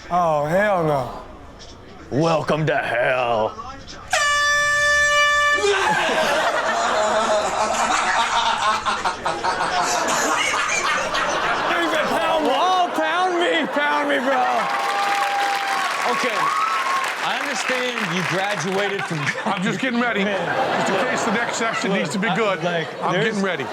Oh, hell no. Welcome to hell. Pound me, bro. Okay, I understand you graduated from... I'm just getting ready. Just in case the next section needs to be good. I'm getting ready.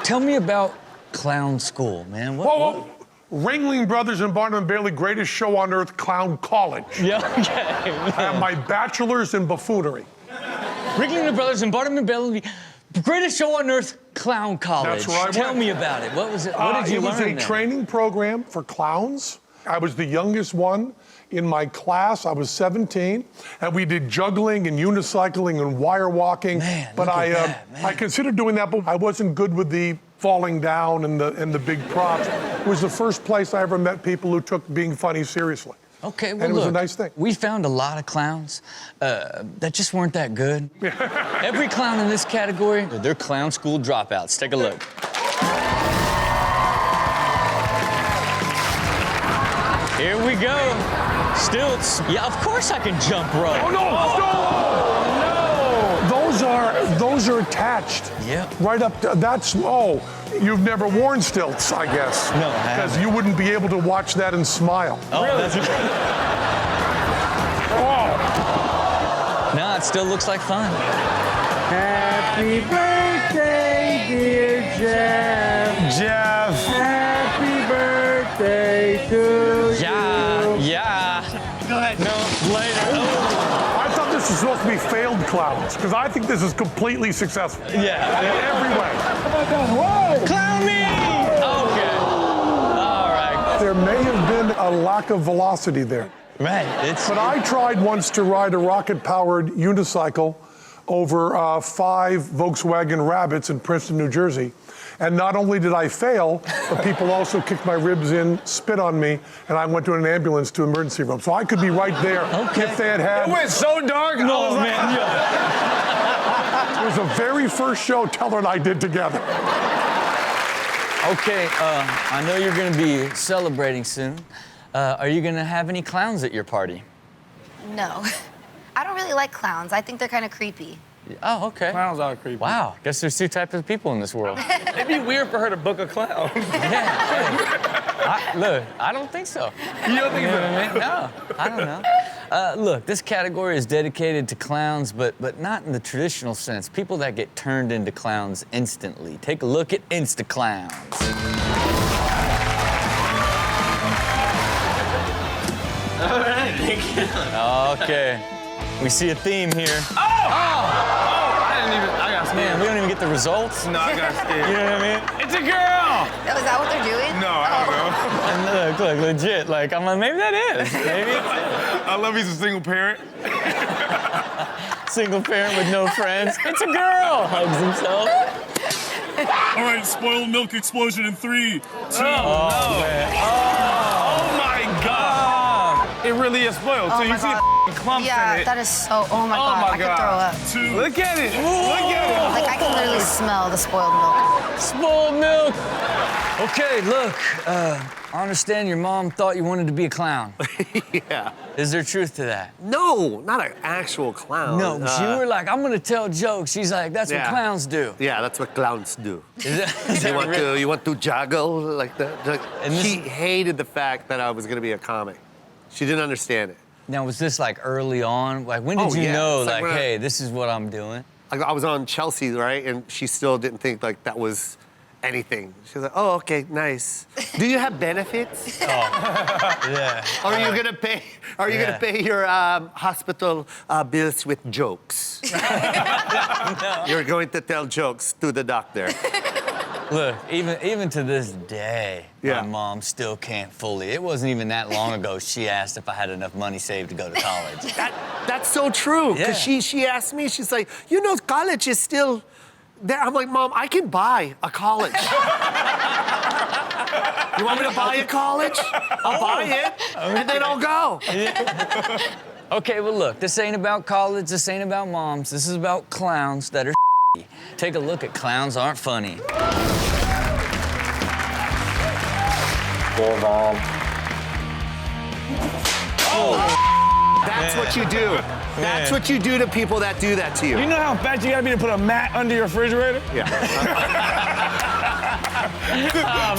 Tell me about clown school, man. Whoa. Ringling Brothers and Barnum and Bailey, greatest show on earth, Clown College. Yeah, okay. I have my bachelor's in buffoonery. Ringling Brothers and Barnum and Bailey, greatest show on earth, Clown College. That's where I went. Tell me about it. What was it? What did you learn It was a training program for clowns. I was the youngest one in my class. I was 17, and we did juggling and unicycling and wire walking. Man, but look at that, man. I considered doing that, but I wasn't good with the falling down and the big props. It was the first place I ever met people who took being funny seriously. Okay, well, and it was look, a nice thing. We found a lot of clowns that just weren't that good. Every clown in this category, they're clown school dropouts. Take a look. Here we go. Stilts. Yeah, of course I can jump rope. Oh, no! Those are attached. Yep. Right up to, you've never worn stilts, I guess. No, I haven't. Because you wouldn't be able to watch that and smile. Oh, really? Oh. No, it still looks like fun. Happy birthday, dear Jeff. Jeff. Happy birthday to you. Yeah. Go ahead. No, later. Oh. I thought this was supposed to be failed clowns, because I think this is completely successful. Yeah. In every way. Whoa! Clown me! Okay. All right. There may have been a lack of velocity there. Right. But I tried once to ride a rocket-powered unicycle over 5 Volkswagen Rabbits in Princeton, New Jersey. And not only did I fail, but people also kicked my ribs in, spit on me, and I went to an ambulance to emergency room. So I could be right there if they had. It went so dark. No, man. It was the very first show Teller and I did together. Okay, I know you're gonna be celebrating soon. Are you gonna have any clowns at your party? No. I don't really like clowns. I think they're kind of creepy. Oh, okay. Clowns are creepy. Wow, guess there's 2 types of people in this world. It'd be weird for her to book a clown. Yeah. Look, I don't think so. You don't think so? I mean? No, I don't know. Look, this category is dedicated to clowns, but not in the traditional sense. People that get turned into clowns instantly. Take a look at Insta-Clowns. All right, thank you. Okay, we see a theme here. I got scared. Man, we don't even get the results. No, I got scared. You know what I mean? It's a girl! Oh, is that what they're doing? No, I And look, legit. Like, I'm like, maybe that is. Maybe it's don't know. I love he's a single parent. single parent with no friends. It's a girl. Hugs himself. All right, spoiled milk explosion in 3, 2. Oh, man. Oh my God! It really is spoiled. Oh so you my see God. the clumps Yeah, in it. that is so, oh my Oh God, my I could throw up. 2. Look at it! Look at Like, I can literally smell the spoiled milk. Spoiled milk. Okay, look. I understand your mom thought you wanted to be a clown. Yeah. Is there truth to that? No, not an actual clown. No, you were like, I'm gonna tell jokes. She's like, that's what Yeah. clowns do. Yeah, that's what clowns do. Is that You want to juggle like that? Like, And this- she hated the fact that I was going to be a comic. She didn't understand it. Now, was this like early on? Like, when did Oh, you yeah. know, It's like like, when I- hey, this is what I'm doing? I was on Chelsea, right? And she still didn't think like that was anything. She was like, oh, okay, nice. Do you have benefits? Yeah. Are you gonna pay? Are you Yeah. gonna pay your hospital bills with jokes? No. You're going to tell jokes to the doctor. Look, even to this day, Yeah. my mom still can't fully. It wasn't even that long ago she asked if I had enough money saved to go to college. That's so true. Because Yeah. she asked me, she's like, you know, college is still there. I'm like, Mom, I can buy a college. You want me to buy a college? I'll buy it, and then I'll go. Okay, well, look, this ain't about college, this ain't about moms, this is about clowns that are Take a look at Clowns Aren't Funny. Go, Mom. That's what you do. That's what you do to people that do that to you. You know how fat you gotta be to put a mat under your refrigerator? Yeah.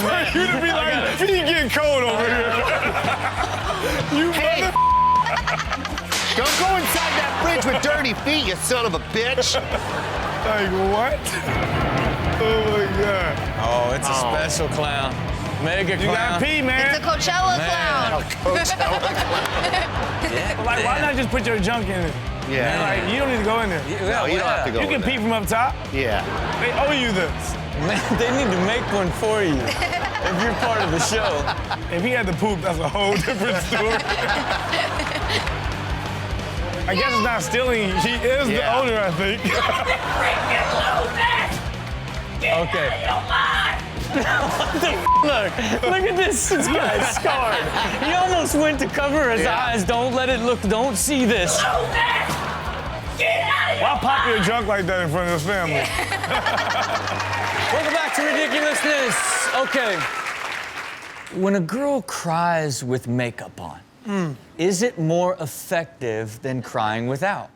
For you to be like, you getting cold over here. You Hey, don't go inside that fridge with dirty feet, you son of a bitch. Like, what? Oh my God. Oh, it's a special clown. Mega You clown. gotta pee, man. It's a Coachella clown. Like, why not just put your junk in it? Yeah. Like, you don't need to go in there. No, you don't have to go You can in pee from up top. Yeah. They owe you this. Man, they need to make one for you if you're part of the show. If he had to poop, that's a whole different story. I guess it's not stealing. He is the owner, I think. Okay. Look at this guy's scarred. He almost went to cover his eyes. Don't let it look, don't see this. Why pop your junk like that in front of his family? Welcome back to Ridiculousness. Okay. When a girl cries with makeup on, is it more effective than crying without?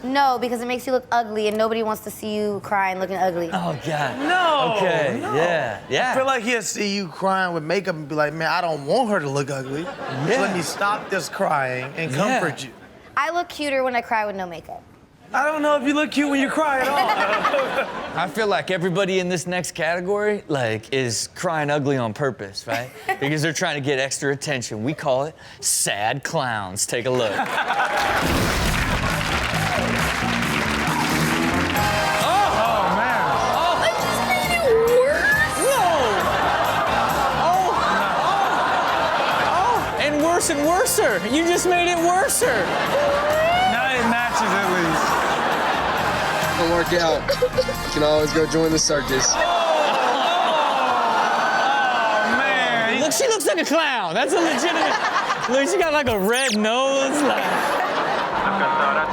No, because it makes you look ugly, and nobody wants to see you crying looking ugly. Oh, God. No. Okay, no. yeah. I feel like he'll see you crying with makeup and be like, man, I don't want her to look ugly. Yeah. So let me stop this crying and comfort you. I look cuter when I cry with no makeup. I don't know if you look cute when you cry at all. I feel like everybody in this next category, is crying ugly on purpose, right? Because they're trying to get extra attention. We call it sad clowns. Take a look. And worser. You just made it worser. Now it matches at least. Don't work out. You can always go join the circus. Oh, man. Look, she looks like a clown. That's a legitimate. Look, she got like a red nose. Like...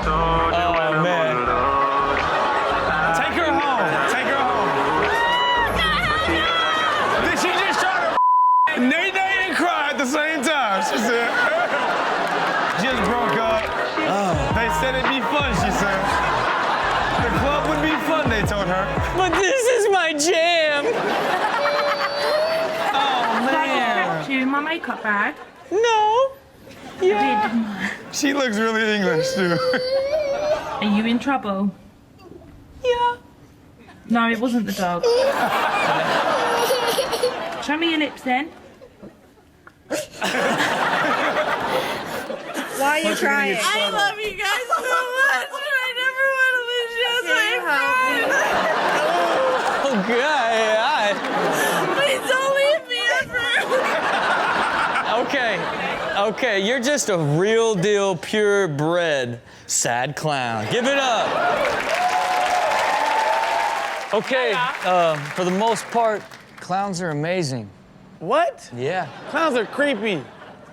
Oh, man. Take her home. Take her home. Did she just try to nay-nay and cry at the same time? She said, just broke up. They said it'd be fun, she said. The club would be fun, they told her. But this is my jam. Oh, man. You in my makeup bag? No. Yeah. She looks really English, too. Are you in trouble? Yeah. No, it wasn't the dog. Show me your lips then. Why are you crying? I love you guys so much, and I never want to lose you as my friend. Oh, God. Please don't leave me ever. Okay, you're just a real deal, purebred, sad clown. Give it up. Okay, for the most part, clowns are amazing. What? Yeah. Clowns are creepy.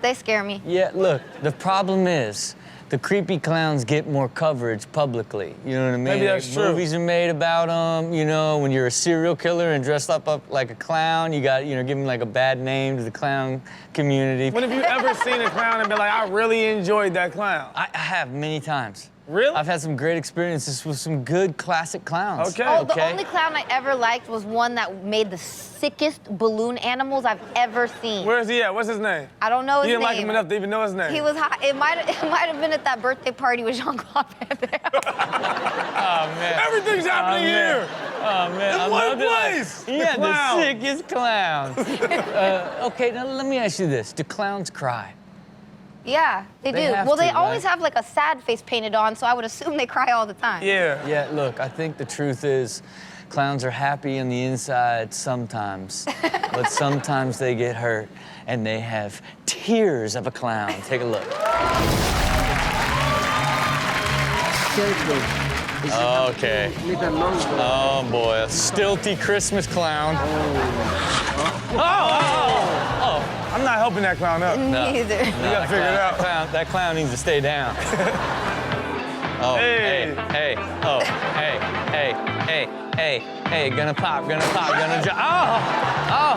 They scare me. Yeah, look, the problem is the creepy clowns get more coverage publicly. You know what I mean? Maybe that's true. Movies are made about them. You know, when you're a serial killer and dressed up like a clown, you got, give them like a bad name to the clown community. When have you ever seen a clown and been like, I really enjoyed that clown? I have many times. Really? I've had some great experiences with some good classic clowns. Okay. Oh, the only clown I ever liked was one that made the sickest balloon animals I've ever seen. Where is he at? What's his name? I don't know his You name. didn't like him enough to even know his name. He was hot. It might have been at that birthday party with Jean-Claude Van Damme. Oh, man. Everything's happening here. Oh, man. In one place. Yeah, The clown. the sickest clowns. Okay, now let me ask you this. Do clowns cry? Yeah, they do. have Well, they to, always right? have like a sad face painted on, so I would assume they cry all the time. Yeah. Yeah, look, I think the truth is clowns are happy on the inside sometimes, but sometimes they get hurt and they have tears of a clown. Take a look. Okay. Oh, boy, a stilty Christmas clown. Oh, I'm not helping that clown up. Neither. You gotta figure it out. That clown needs to stay down. Oh, hey, oh, hey, gonna pop, gonna jump. Oh!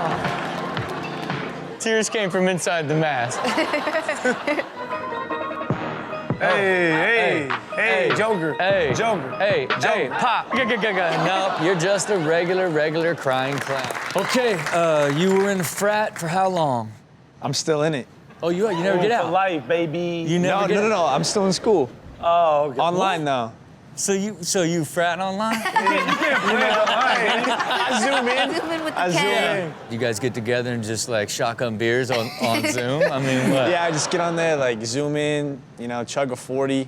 Tears came from inside the mask. Hey, Joker. Hey, Joker. Hey, pop. Nope, you're just a regular crying clown. Okay, you were in the frat for how long? I'm still in it. Oh, you are? You never get For out? life, baby. You never get out? No, I'm still in school. Oh, okay. Online though. So you fratting online? You can't play online. I zoom in. Zoom in with the I zoom camera. in. You guys get together and just like shotgun beers on Zoom? I mean, what? Yeah, I just get on there, like zoom in, chug a 40.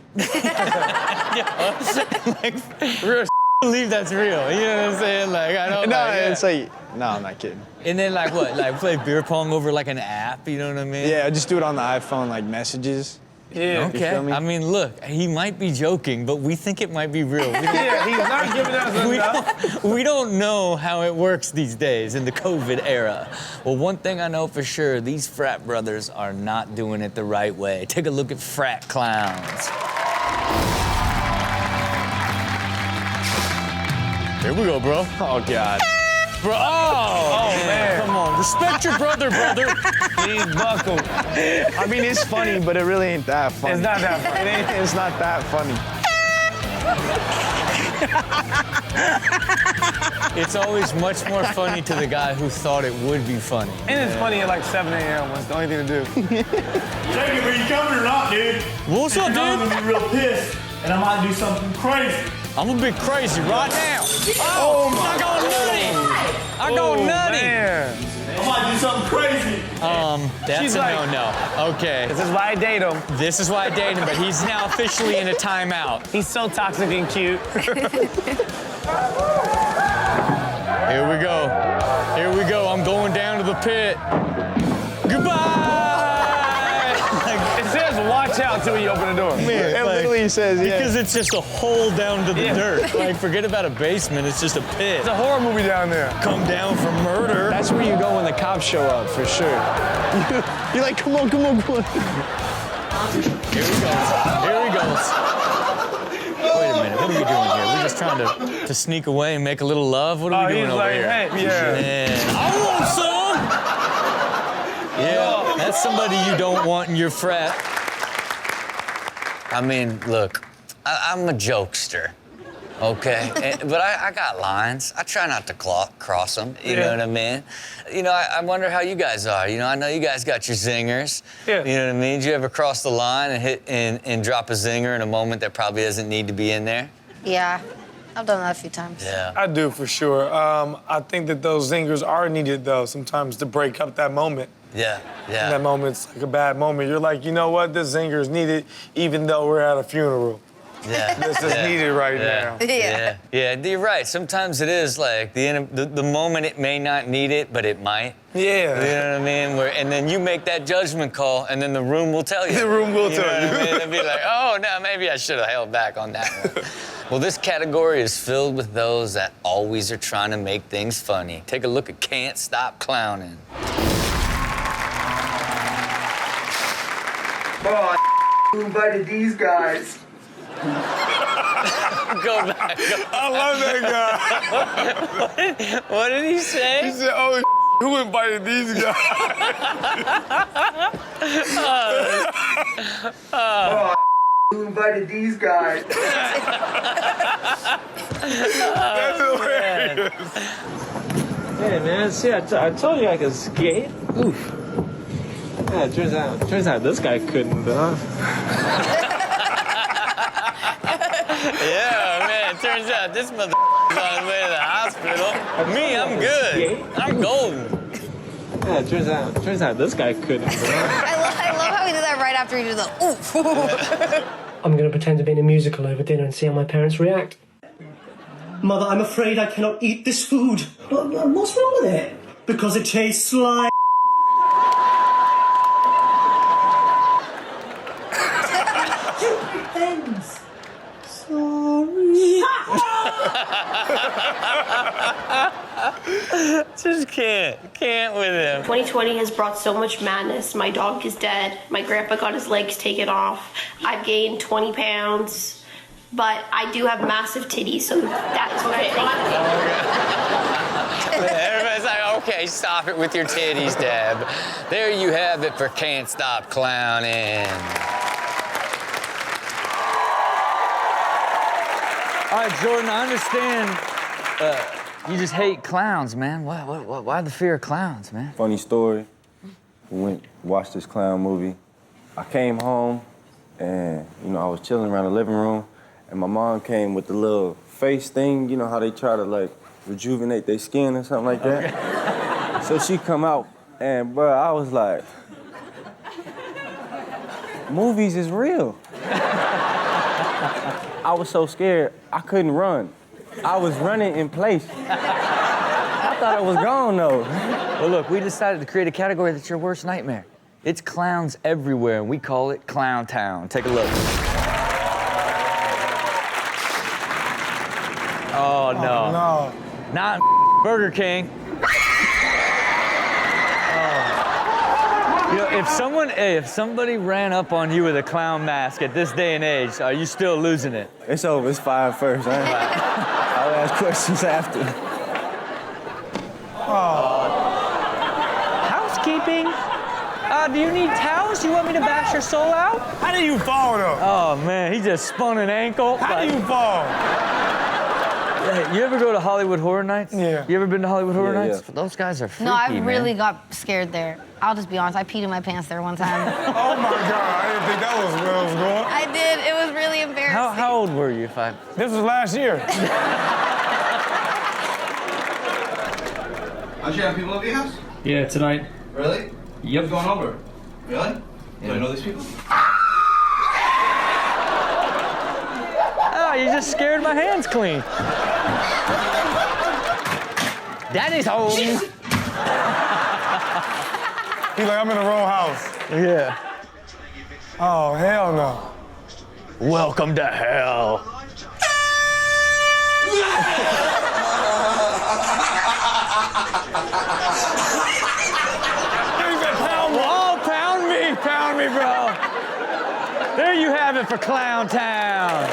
Real believe that's real. You know what I'm saying? Like, I don't know. It's like, no, I'm not kidding. And then like what? Like play beer pong over like an app, you know what I mean? Yeah, I just do it on the iPhone, like messages. Yeah. Okay. feel me? I mean, look, he might be joking, but we think it might be real. Yeah, he's not giving us enough. We don't know how it works these days in the COVID era. Well, one thing I know for sure, these frat brothers are not doing it the right way. Take a look at frat clowns. Here we go, bro. Oh, God. Bro, oh man. Come on, respect your brother. Please buckle. I mean, it's funny, but it really ain't that funny. It's not that funny. It's not that funny. It's always much more funny to the guy who thought it would be funny. And it's funny at like 7 a.m. when it's the only thing to do. Jacob, are you coming or not, dude? What's up, I'm dude? gonna be real pissed, and I might do something crazy. I'm a bit crazy right now. Oh my! I go nutty. I go nutty. Man. I might do something crazy. That's She's a like- no. Okay. This is why I date him. This is why I date him, but he's now officially in a timeout. He's so toxic and cute. Here we go. Here we go. I'm going down to the pit. Goodbye. It says watch out till you open the door. It literally says, yeah. Because it's just a hole down to the Yeah. dirt. Like, forget about a basement. It's just a pit. It's a horror movie down there. Come down for murder. That's where you go when the cops show up, for sure. You're like, come on. Here he goes. Wait a minute. What are we doing here? We're just trying to sneak away and make a little love? What are we doing he's over like, here? hey, yeah. Man, I want some! Yeah, that's somebody you don't want in your frat. I mean, look, I'm a jokester, okay? But I got lines. I try not to cross them, you know what I mean? I wonder how you guys are. I know you guys got your zingers. Yeah. You know what I mean? Did you ever cross the line and hit and drop a zinger in a moment that probably doesn't need to be in there? Yeah, I've done that a few times. Yeah. I do, for sure. I think that those zingers are needed, though, sometimes to break up that moment. Yeah. That moment's like a bad moment. You're like, you know what? This zinger is needed even though we're at a funeral. Yeah. This is needed right now. Yeah, you're right. Sometimes it is like the moment it may not need it, but it might. Yeah. You know what I mean? And then you make that judgment call, and then the room will tell you. The room will tell know you. What I mean? They'll be like, oh, no, maybe I should have held back on that one. Well, this category is filled with those that always are trying to make things funny. Take a look at Can't Stop Clowning. Oh, who invited these guys? Go back. I love that guy. What did he say? He said, oh, who invited these guys? Oh, who invited these guys? That's hilarious. Hey man, see, I told you I could skate. Oof. Yeah, turns out this guy couldn't, huh? Yeah, man, turns out this mother's on his way to the hospital. Me, I'm good. I'm golden. Yeah, turns out this guy couldn't, huh? I love how he did that right after he did the oof. I'm going to pretend to be in a musical over dinner and see how my parents react. Mother, I'm afraid I cannot eat this food. What's wrong with it? Because it tastes like... Ends. Sorry. Just can't with him. 2020 has brought so much madness. My dog is dead. My grandpa got his legs taken off. I've gained 20 pounds. But I do have massive titties, so that is what I think. Everybody's like, okay, stop it with your titties, Deb. There you have it for Can't Stop Clowning. All right, Jordan, I understand you just hate clowns, man. Why the fear of clowns, man? Funny story. We watched this clown movie. I came home and, I was chilling around the living room and my mom came with the little face thing, you know how they try to like rejuvenate their skin or something like that? Okay. So she come out and, bro, I was like, movies is real. I was so scared, I couldn't run. I was running in place. I thought I was gone, though. Well, look, we decided to create a category that's your worst nightmare. It's clowns everywhere, and we call it Clown Town. Take a look. Oh, no. No. Not Burger King. If somebody ran up on you with a clown mask at this day and age, are you still losing it? It's over. It's 5 first. I'll ask questions after. Housekeeping? Do you need towels? You want me to bash your soul out? How do you fall, though? Oh, man, he just spun an ankle. How do you fall? You ever go to Hollywood Horror Nights? Yeah. You ever been to Hollywood Horror Nights? Yeah. Those guys are freaky, No, I man. really got scared there. I'll just be honest, I peed in my pants there one time. Oh my God, I didn't think that was where it was going. I did, it was really embarrassing. How old were you, Five? This was last year. Don't you have people over your house? Yeah, tonight. Really? Yep. Who's going over? Really? Do I know these people? Oh, you just scared my hands clean. Daddy's home. He's like, I'm in the wrong house. Yeah. Oh, hell no. Welcome to hell. Pound me, bro. There you have it for Clown Town.